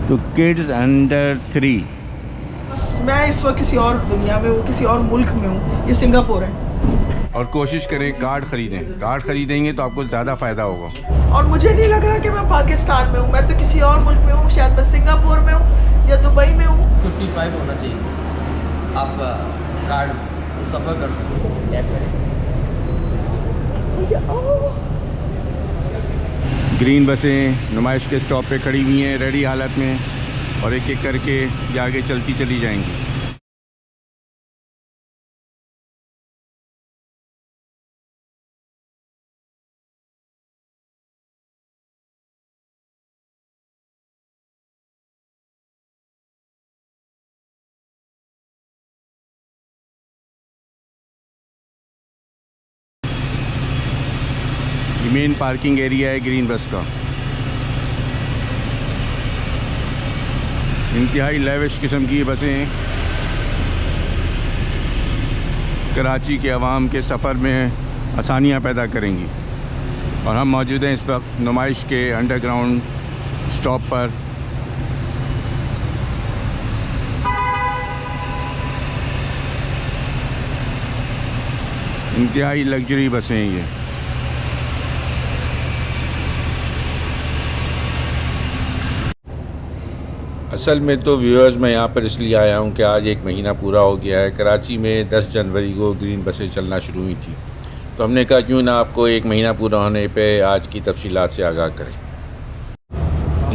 तो kids under 3। बस मैं इस वक्त किसी और दुनिया में हूँ, किसी और मुल्क में हूँ। ये सिंगापुर है। और कोशिश करें कार्ड ख़रीदें। कार्ड ख़रीदेंगे तो आपको ज़्यादा फ़ायदा होगा। और मुझे नहीं लग रहा कि मैं पाकिस्तान में हूँ, मैं तो किसी और मुल्क में हूँ। शायद मैं सिंगापुर में हूँ या दुबई में हूँ। 55 होना चाहिए आपका कार्ड, तो सफ़र कर सकते। ग्रीन बसें नुमाइश के स्टॉप पे खड़ी हुई हैं रेडी हालत में, और एक एक करके ये आगे चलती चली जाएंगी। ये मेन पार्किंग एरिया है ग्रीन बस का। इंतहाई लेविश किस्म की बसें हैं। कराची के अवाम के सफ़र में आसानियाँ पैदा करेंगी। और हम मौजूद हैं इस वक्त नुमाइश के अंडरग्राउंड स्टॉप पर। इंतहाई लग्जरी बसें हैं ये। असल में तो व्यूअर्स मैं यहाँ पर इसलिए आया हूँ कि आज एक महीना पूरा हो गया है। कराची में 10 जनवरी को ग्रीन बसें चलना शुरू हुई थी, तो हमने कहा क्यों ना आपको एक महीना पूरा होने पे आज की तफसीलात से आगाह करें।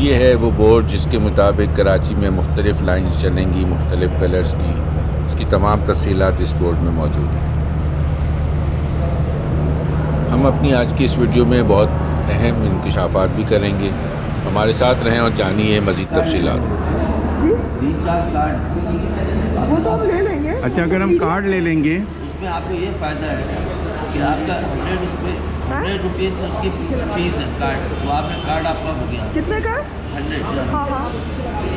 ये है वो बोर्ड जिसके मुताबिक कराची में मुख्तलिफ़ लाइन्स चलेंगी मुख्तलिफ़ कलर्स की। इसकी तमाम तफसीलात इस बोर्ड में मौजूद हैं। हम अपनी आज की इस वीडियो में बहुत अहम इंकशाफात भी करेंगे। हमारे साथ रहें और जानिए मज़ीद तफसीलात। रिचार्ज कार्ड वो तो हम ले लेंगे। अच्छा, अगर हम कार्ड ले लेंगे उसमें आपको ये फ़ायदा है कि आपका 100 रुपये से उसकी फीस है कार्ड, वो आपने कार्ड आपका हो गया कितने का? 100। हाँ हाँ।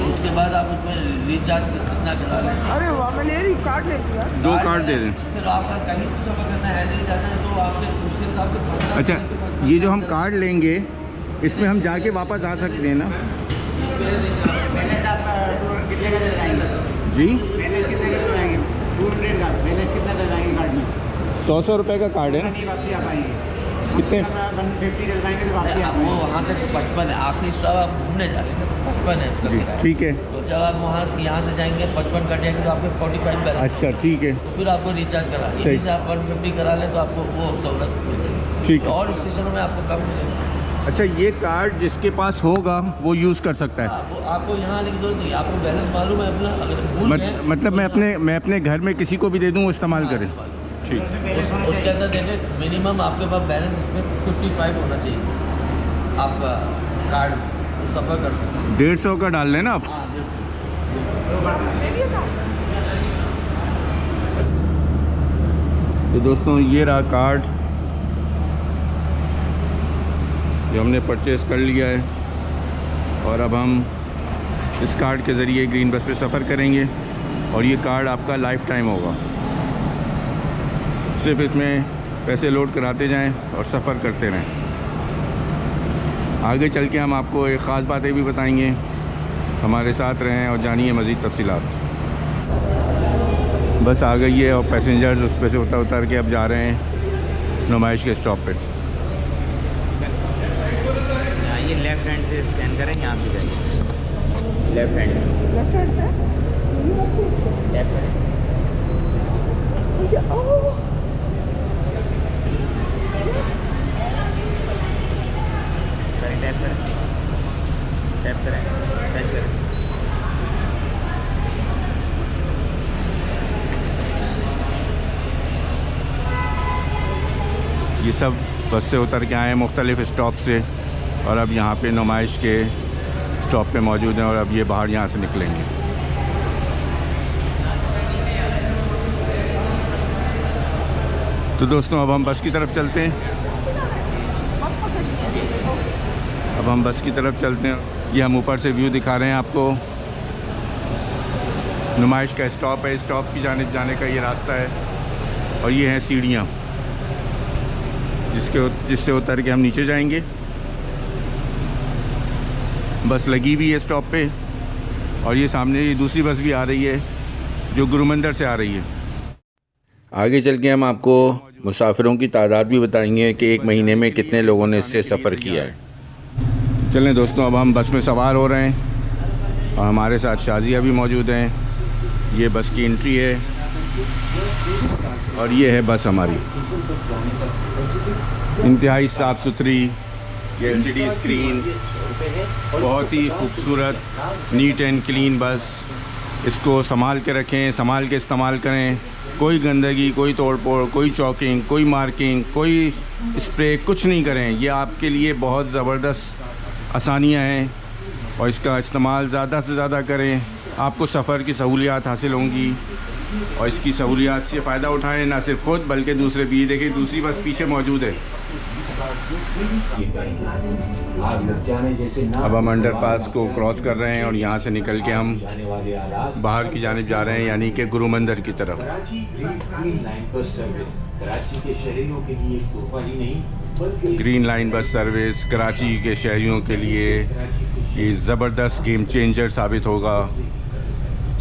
उसके बाद आप उसमें रिचार्ज कितना करा लें। अरे वाह, मैं ले रही हूँ, कार्ड ले लूँगा। 2 कार्ड दे दें। फिर आपका कहीं सफ़र करना है, नहीं जाना है, तो आपके उसके हिसाब से। अच्छा, ये जो हम कार्ड लेंगे इसमें हम जाके वापस आ सकते हैं ना जी? 100 रुपये का कार्ड है ना? कितने? 150 डलवाएंगे तो वापसी आप वो वहाँ तक 55 है, आखिरी स्टॉप आप घूमने जा रहे हैं ना, 55 है इसका किराया। ठीक है। तो जब आप वहाँ यहाँ से जाएंगे 55 कट जाएंगे तो आपको 45 बैलेंस। अच्छा ठीक है, तो फिर आपको रिचार्ज करा, सही। इसी से आप 150 करा लें तो आपको वो सहूलत मिलेगी। ठीक है। और स्टेशनों में आपको कम मिलेगा। अच्छा, ये कार्ड जिसके पास होगा वो यूज़ कर सकता है? आपको यहाँ आने की जरूरत नहीं, आपको बैलेंस मालूम है अपना, अगर भूल गए मतलब मैं अपने घर में किसी को भी दे दूँ वो इस्तेमाल करे? ठीक। उसके अंदर देखें मिनिमम आपके पास बैलेंस इसमें 55 होना चाहिए आपका कार्ड, तो सफ़र कर सकते हैं। 150 का डाल लेना आप। हाँ, तो दोस्तों ये रहा कार्ड, जो हमने परचेज़ कर लिया है। और अब हम इस कार्ड के ज़रिए ग्रीन बस पे सफ़र करेंगे और ये कार्ड आपका लाइफ टाइम होगा। सिर्फ इसमें पैसे लोड कराते जाएं और सफ़र करते रहें। आगे चल के हम आपको एक ख़ास बातें भी बताएंगे। हमारे साथ रहें और जानिए मज़ीद तफसीलात। बस आ गई है और पैसेंजर्स उस पर से उतर के अब जा रहे हैं नुमाइश के स्टॉप पे। ये लेफ्ट हैंड से स्कैन करें, यहाँ से जाइए लेफ्ट हैंड से। लेफ्ट हैंड से? लेफ्ट हैंड टैप करें, टैप करें, टच करें। ये सब बस से उतर के आए हैं मुख्तलिफ़ स्टॉप से, और अब यहाँ पे नुमाइश के स्टॉप पे मौजूद हैं और अब ये बाहर यहाँ से निकलेंगे। तो दोस्तों अब हम बस की तरफ चलते हैं। अब हम बस की तरफ चलते हैं। ये हम ऊपर से व्यू दिखा रहे हैं आपको। नुमाइश का स्टॉप है, स्टॉप की जानिब जाने का ये रास्ता है और ये हैं सीढ़ियाँ जिससे उतर के हम नीचे जाएंगे। बस लगी हुई है स्टॉप पे। और ये सामने ये दूसरी बस भी आ रही है जो गुरुमंदिर से आ रही है। आगे चल के हम आपको मुसाफिरों की तादाद भी बताएंगे कि एक महीने में कितने लोगों ने इससे सफ़र किया है। चलें दोस्तों, अब हम बस में सवार हो रहे हैं और हमारे साथ शाजिया भी मौजूद हैं। ये बस की एंट्री है और ये है बस हमारी, इंतहाई साफ़ सुथरी, ये LCD स्क्रीन, बहुत ही खूबसूरत नीट एंड क्लीन बस। इसको संभाल के रखें, संभाल के इस्तेमाल करें। कोई गंदगी, कोई तोड़-फोड़, कोई चॉकिंग, कोई मार्किंग, कोई स्प्रे, कुछ नहीं करें। ये आपके लिए बहुत ज़बरदस्त आसानियाँ हैं और इसका इस्तेमाल ज़्यादा से ज़्यादा करें। आपको सफ़र की सहूलियात हासिल होंगी और इसकी सहूलियात से फ़ायदा उठाएं, ना सिर्फ खुद बल्कि दूसरे भी। देखिए दूसरी बस पीछे मौजूद है। अब हम अंडरपास को क्रॉस कर रहे हैं और यहाँ से निकल के हम बाहर की जानिब जा रहे हैं, यानी कि गुरुमंदिर की तरफ। Green line bus service Karachi के शहरियों के लिए ये ज़बरदस्त गेम चेंजर साबित होगा।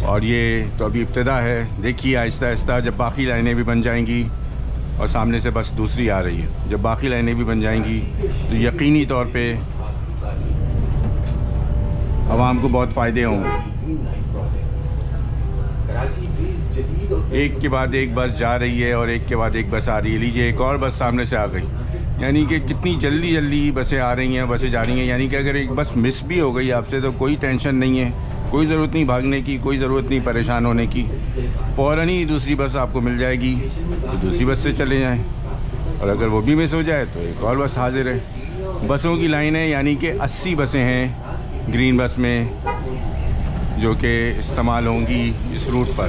और ये तो अभी इब्तिदा है, देखिए आहिस्ता आहिस्ता जब बाकी लाइनें भी बन जाएंगी और सामने से बस दूसरी आ रही है, जब बाकी लाइनें भी बन जाएंगी तो यकीनी तौर पे आवाम को बहुत फ़ायदे होंगे। एक के बाद एक बस जा रही है और एक के बाद एक बस आ रही है। लीजिए एक और बस सामने से आ गई, यानी कि कितनी जल्दी जल्दी बसें आ रही हैं, बसें जा रही हैं। यानी कि अगर एक बस मिस भी हो गई आपसे तो कोई टेंशन नहीं है, कोई ज़रूरत नहीं भागने की, कोई ज़रूरत नहीं परेशान होने की। फ़ौरन ही दूसरी बस आपको मिल जाएगी तो दूसरी बस से चले जाएं, और अगर वो भी मिस हो जाए तो एक और बस हाजिर है। बसों की लाइनें यानी कि 80 बसें हैं ग्रीन बस में जो कि इस्तेमाल होंगी इस रूट पर।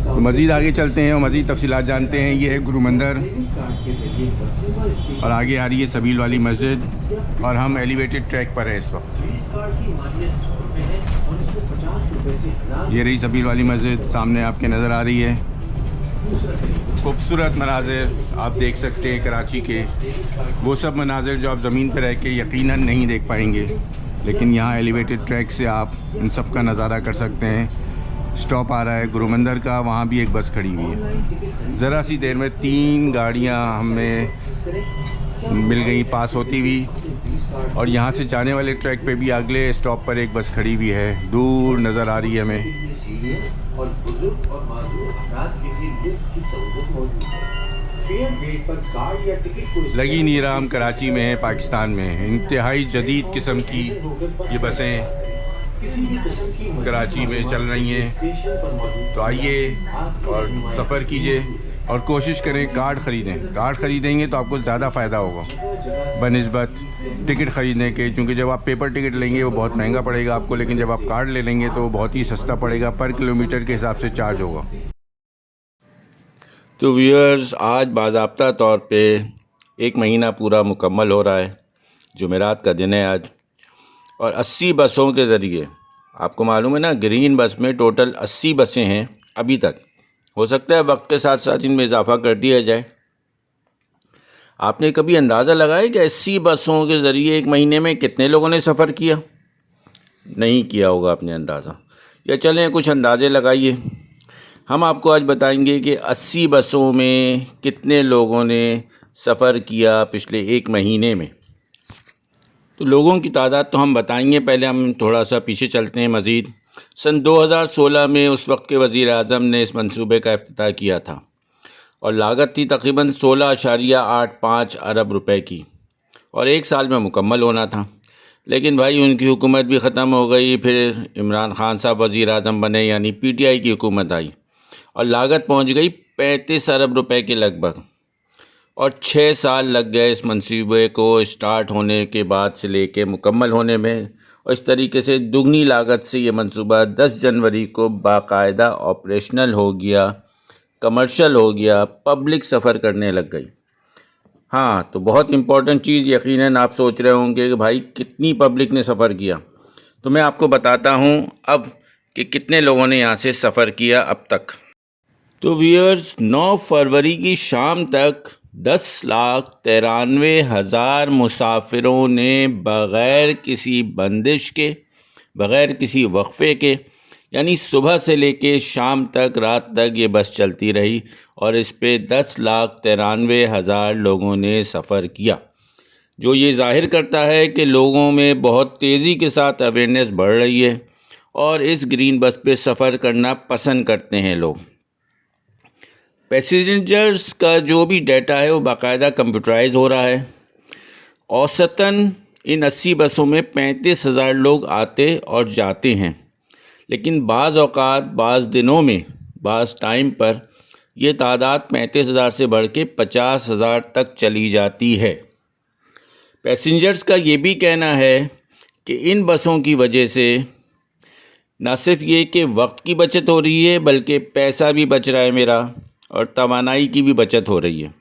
तो मज़ीद आगे चलते हैं और मज़ीद तफसीलात जानते हैं। ये है गुरुमंदिर और आगे आ रही है सबील वाली मस्जिद और हम एलिवेटेड ट्रैक पर हैं इस वक्त। ये रही सबील वाली मस्जिद, सामने आपके नज़र आ रही है। खूबसूरत मनाज़िर आप देख सकते हैं कराची के, वो सब मनाज़िर जो आप ज़मीन पर रह के यकीनन नहीं देख पाएंगे, लेकिन यहाँ एलिवेटेड ट्रैक से आप इन सब का नज़ारा कर सकते हैं। स्टॉप आ रहा है गुरुमंदिर का, वहाँ भी एक बस खड़ी हुई है। ज़रा सी देर में 3 गाड़ियाँ हमें मिल गई पास होती हुई, और यहाँ से जाने वाले ट्रैक पे भी अगले स्टॉप पर एक बस खड़ी हुई है, दूर नज़र आ रही है हमें। लगी नहीं रहा, हम कराची में हैं, पाकिस्तान में हैं। इंतहाई जदीद किस्म की ये बसें कराची में चल रही हैं। तो आइए और सफ़र कीजिए और कोशिश करें कार्ड ख़रीदें। कार्ड ख़रीदेंगे तो आपको ज़्यादा फ़ायदा होगा बनिस्बत टिकट ख़रीदने के, क्योंकि जब आप पेपर टिकट लेंगे वो बहुत महंगा पड़ेगा आपको, लेकिन जब आप कार्ड ले लेंगे तो वो बहुत ही सस्ता पड़ेगा, पर किलोमीटर के हिसाब से चार्ज होगा। तो व्यूअर्स, आज बाज़ाब्ता तौर पे 1 महीना पूरा मुकम्मल हो रहा है, जुमेरात का दिन है आज, और 80 बसों के ज़रिए, आपको मालूम है ना, ग्रीन बस में टोटल 80 बसें हैं अभी तक। हो सकता है वक्त के साथ साथ इनमें इजाफा कर दिया जाए। आपने कभी अंदाज़ा लगाया कि 80 बसों के ज़रिए 1 महीने में कितने लोगों ने सफ़र किया? नहीं किया होगा आपने अंदाज़ा, या चलें कुछ अंदाज़े लगाइए। हम आपको आज बताएंगे कि 80 बसों में कितने लोगों ने सफ़र किया पिछले 1 महीने में। तो लोगों की तादाद तो हम बताएंगे, पहले हम थोड़ा सा पीछे चलते हैं मज़ीद। सन 2016 में उस वक्त के वज़ीर आज़म ने इस मंसूबे का इफ्तिताह किया था और लागत थी तकरीबन 16.85 अरब रुपए की, और 1 साल में मुकम्मल होना था। लेकिन भाई उनकी हुकूमत भी ख़त्म हो गई, फिर इमरान खान साहब वज़ीर आज़म बने, यानी PTI की हुकूमत आई, और लागत पहुंच गई 35 अरब रुपए के लगभग, और 6 साल लग गए इस मंसूबे को स्टार्ट होने के बाद से लेके मुकम्मल होने में। और इस तरीके से दुगनी लागत से ये मंसूबा 10 जनवरी को बाकायदा ऑपरेशनल हो गया, कमर्शियल हो गया, पब्लिक सफ़र करने लग गई। हाँ, तो बहुत इम्पॉर्टेंट चीज़, यकीनन आप सोच रहे होंगे कि भाई कितनी पब्लिक ने सफ़र किया, तो मैं आपको बताता हूँ अब कि कितने लोगों ने यहाँ से सफ़र किया अब तक। तो व्यूअर्स, 9 फरवरी की शाम तक 10,93,000 मुसाफिरों ने बग़ैर किसी बंदिश के, बग़ैर किसी वक्फ़े के, यानी सुबह से लेके शाम तक, रात तक ये बस चलती रही और इस पे 10,93,000 लोगों ने सफ़र किया, जो ये ज़ाहिर करता है कि लोगों में बहुत तेज़ी के साथ अवेयरनेस बढ़ रही है और इस ग्रीन बस पे सफ़र करना पसंद करते हैं लोग। पैसेंजर्स का जो भी डाटा है वो बाकायदा कंप्यूटराइज हो रहा है। औसतन इन 80 बसों में 35,000 लोग आते और जाते हैं, लेकिन बाज़ औक़ात, बाज़ दिनों में, बाज़ टाइम पर ये तादाद 35,000 से बढ़ के 50,000 तक चली जाती है। पैसेंजर्स का ये भी कहना है कि इन बसों की वजह से न सिर्फ ये कि वक्त की बचत हो रही है, बल्कि पैसा भी बच रहा है मेरा और तवानाई की भी बचत हो रही है।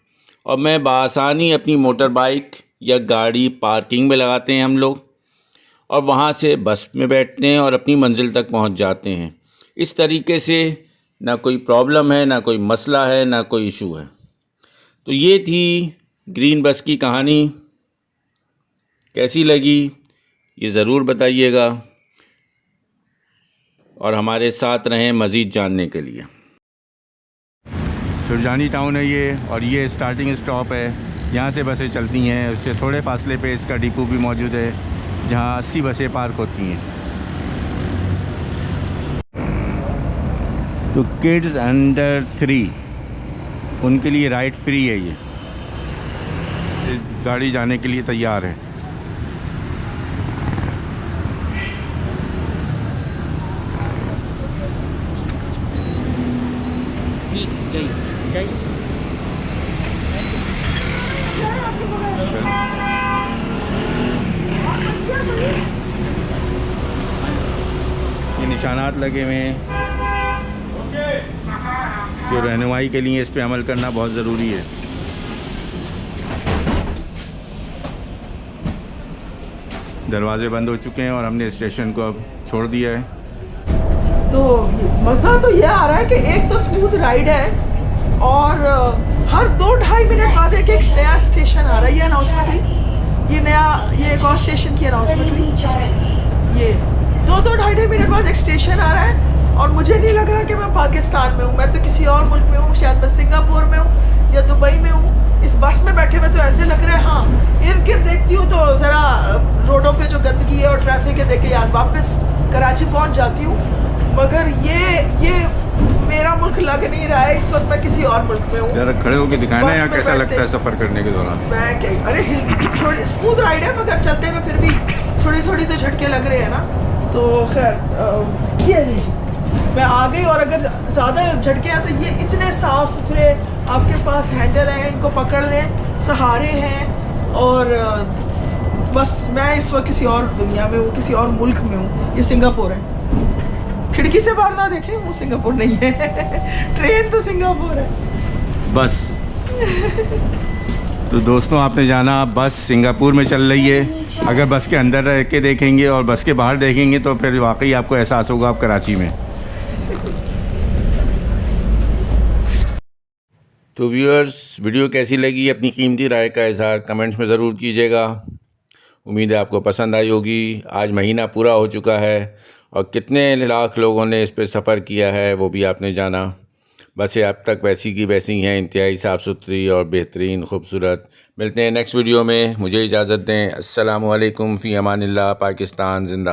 और मैं बआसानी अपनी मोटर बाइक या गाड़ी पार्किंग में लगाते हैं हम लोग और वहाँ से बस में बैठते हैं और अपनी मंजिल तक पहुँच जाते हैं। इस तरीके से ना कोई प्रॉब्लम है, ना कोई मसला है, ना कोई इशू है। तो ये थी ग्रीन बस की कहानी। कैसी लगी ये ज़रूर बताइएगा और हमारे साथ रहें मज़ीद जानने के लिए। सुरजानी टाउन है ये और ये स्टार्टिंग स्टॉप है, यहाँ से बसें चलती हैं। उससे थोड़े फासले पे इसका डिपो भी मौजूद है जहाँ 80 बसें पार्क होती हैं। तो किड्स अंडर 3 उनके लिए राइड फ्री है। ये गाड़ी जाने के लिए तैयार है। ये निशानात लगे हुए हैं जो रहनुमाई के लिए इस पे अमल करना बहुत ज़रूरी है। दरवाजे बंद हो चुके हैं और हमने स्टेशन को अब छोड़ दिया है। तो मज़ा तो ये आ रहा है कि एक तो स्मूथ राइड है और हर 2-2.5 मिनट बाद एक नया स्टेशन आ रहा है। ये अनाउंसमेंट हुई, ये एक और स्टेशन की अनाउंसमेंट हुई। ये 2-2.5 मिनट बाद एक स्टेशन आ रहा है और मुझे नहीं लग रहा कि मैं पाकिस्तान में हूँ। मैं तो किसी और मुल्क में हूँ, शायद मैं सिंगापुर में हूँ या दुबई में हूँ। इस बस में बैठे हुए तो ऐसे लग रहा है, हाँ इर्द गिर्द देखती हूँ तो ज़रा रोडों पे जो गंदगी है और ट्रैफिक है देख के याद वापस कराची पहुँच जाती हूँ। मगर ये मेरा मुल्क लग नहीं रहा है। इस वक्त मैं किसी और मुल्क में हूँ। जरा खड़े होकर दिखाना यहाँ कैसा लगता है सफ़र करने के दौरान। मैं क्या, अरे थोड़ी स्मूथ राइड है मगर चलते हुए फिर भी थोड़ी तो झटके लग रहे हैं ना। तो खैर ये लीजिए मैं आ गई और अगर ज़्यादा झटके हैं तो ये इतने साफ़ सुथरे आपके पास हैंडल हैं, इनको पकड़ लें, सहारे हैं। और बस मैं इस वक्त किसी और दुनिया में हूँ, किसी और मुल्क में हूँ। ये सिंगापुर है। खिड़की से बाहर ना देखें, वो सिंगापुर नहीं है। ट्रेन तो सिंगापुर है बस। तो दोस्तों आपने जाना बस सिंगापुर में चल रही है। अगर बस के अंदर रह के देखेंगे और बस के बाहर देखेंगे तो फिर वाकई आपको एहसास होगा आप कराची में। तो व्यूअर्स, वीडियो कैसी लगी अपनी कीमती राय का इज़हार कमेंट्स में ज़रूर कीजिएगा। उम्मीद है आपको पसंद आई होगी। आज महीना पूरा हो चुका है और कितने लाख लोगों ने इस पे सफ़र किया है वो भी आपने जाना। बसें अब तक वैसी की वैसी हैं, इंतहाई साफ़ सुथरी और बेहतरीन खूबसूरत। मिलते हैं नेक्स्ट वीडियो में। मुझे इजाज़त दें। अस्सलामु अलैकुम फ़ी अमानिल्लाह। पाकिस्तान ज़िंदाबाद।